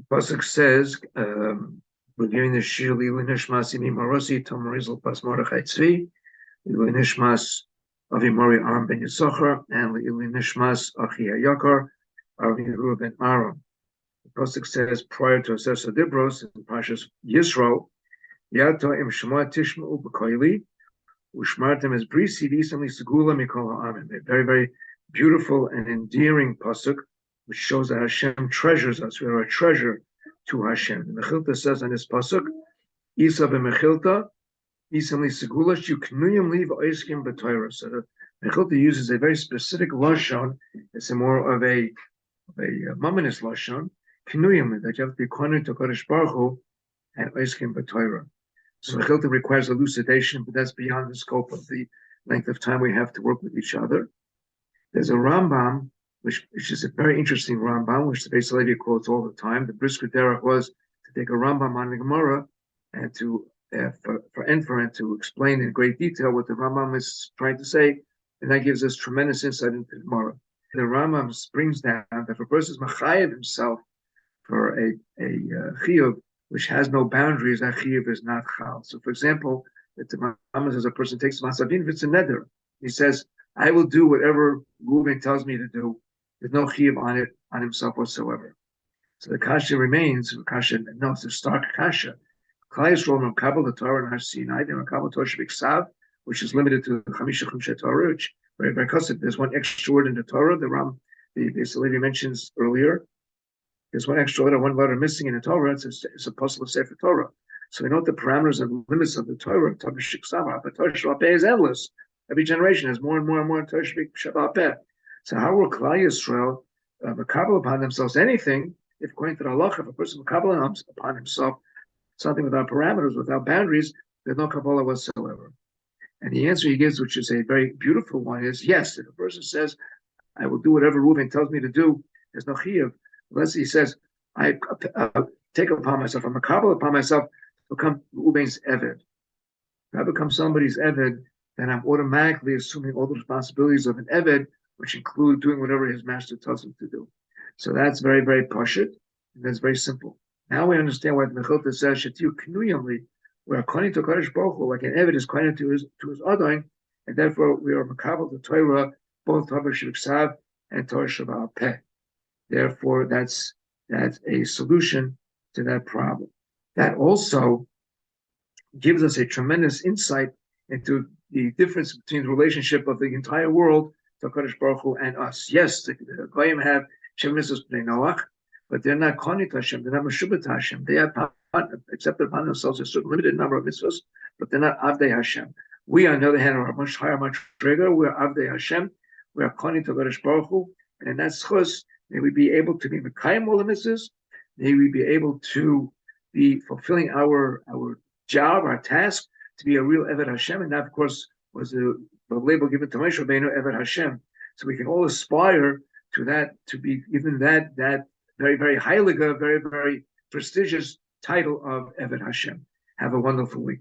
Pasuk says, we're giving the Shir Nishmas Imi Marosi Tomarizel Pas Mordechai Tzvi, Nishmas Avimori Aram Ben Yisachar, and Nishmas Achi Hayakar, Avi Yehuda Ben Aaron. The Pasuk says, prior to Asesa Dibros, in Parshas Yisro, Yato Im Shema Tishma'u B'Koili, Ushmartem as Brisi V'Isam Segula Mikol Ha'amin. A very, very beautiful and endearing Pasuk, which shows that Hashem treasures us. We are a treasure to Hashem. The Mechilta says on this pasuk, "Isa b'Mechilta, Isam li segula shuknuyim li v'oiskim b'Torah." So the Mechilta uses a very specific lashon. It's a more of a mamonis lashon, knuyim, that you have to be kohen to Kodesh Baruch Hu and oiskim b'Torah. So Mechilta requires elucidation, but that's beyond the scope of the length of time we have to work with each other. There's a Rambam, which is a very interesting Rambam, which the Beis Halevi quotes all the time. The brisker derech was to take a Rambam on the Gemara and to to explain in great detail what the Rambam is trying to say, and that gives us tremendous insight into the Gemara. The Rambam brings down that if a person is machayev himself for a chiyuv which has no boundaries, that chiyuv is not chal. So, for example, if the Rambam says a person takes masavin, if it's a neder, he says, "I will do whatever Reuven tells me to do." There's no chiyuv on himself whatsoever. So the kasha remains. No, it's a stark kasha. Klal Yisrael mekabel the Torah and Har Sinai. They mekabel Torah shebiksav, which is limited to the Chamisha Chumshe Torah, which very very custom. There's one extra word in the Torah. The Beis Halevi mentions earlier. There's one extra letter, one letter missing in the Torah. It's a puzzle of Sefer Torah. So we know the parameters and limits of the Torah. Torah shebiksav, but Torah Shabbat is endless. Every generation has more and more and more Torah Shabbat. So how will Klal Yisrael makabel upon themselves anything if, according to the halacha, if a person makabel upon himself something without parameters, without boundaries, there's no kabbalah whatsoever? And the answer he gives, which is a very beautiful one, is yes. If a person says, "I will do whatever Reuven tells me to do," there's no chiyuv. Unless he says, "I take upon myself, I'm makabel upon myself to become Reuven's eved." If I become somebody's eved, then I'm automatically assuming all the responsibilities of an eved, which include doing whatever his master tells him to do. So that's very, very pashut, and that's very simple. Now we understand why the Mechilta says, "Shetiu knuyamli," we're according to Kodesh Baruch Hu, like an Eved is according to his Adon, and therefore we are makabel the Torah, both Torah Shebiksav and Torah Sheba'al Peh. Therefore, that's a solution to that problem. That also gives us a tremendous insight into the difference between the relationship of the entire world to Kodesh Baruch Hu and us. Yes, the Goyim have Shem Mitzvos Bnei Noach, but they're not Konit Hashem, they're not Meshubet Hashem. They have accepted upon themselves a certain limited number of mitzvahs, but they're not Avdei Hashem. We, on the other hand, are much higher, much bigger. We're Avdei Hashem. We are Konit Kodesh Baruch Hu, and in that schus, may we be able to be Mekayim all the mitzvahs. May we be able to be fulfilling our job, our task, to be a real Eved Hashem, and that, of course, was the label given to Moshe Rabbeinu, Eved Hashem. So we can all aspire to that, to be given that very, very highly, very, very prestigious title of Eved Hashem. Have a wonderful week.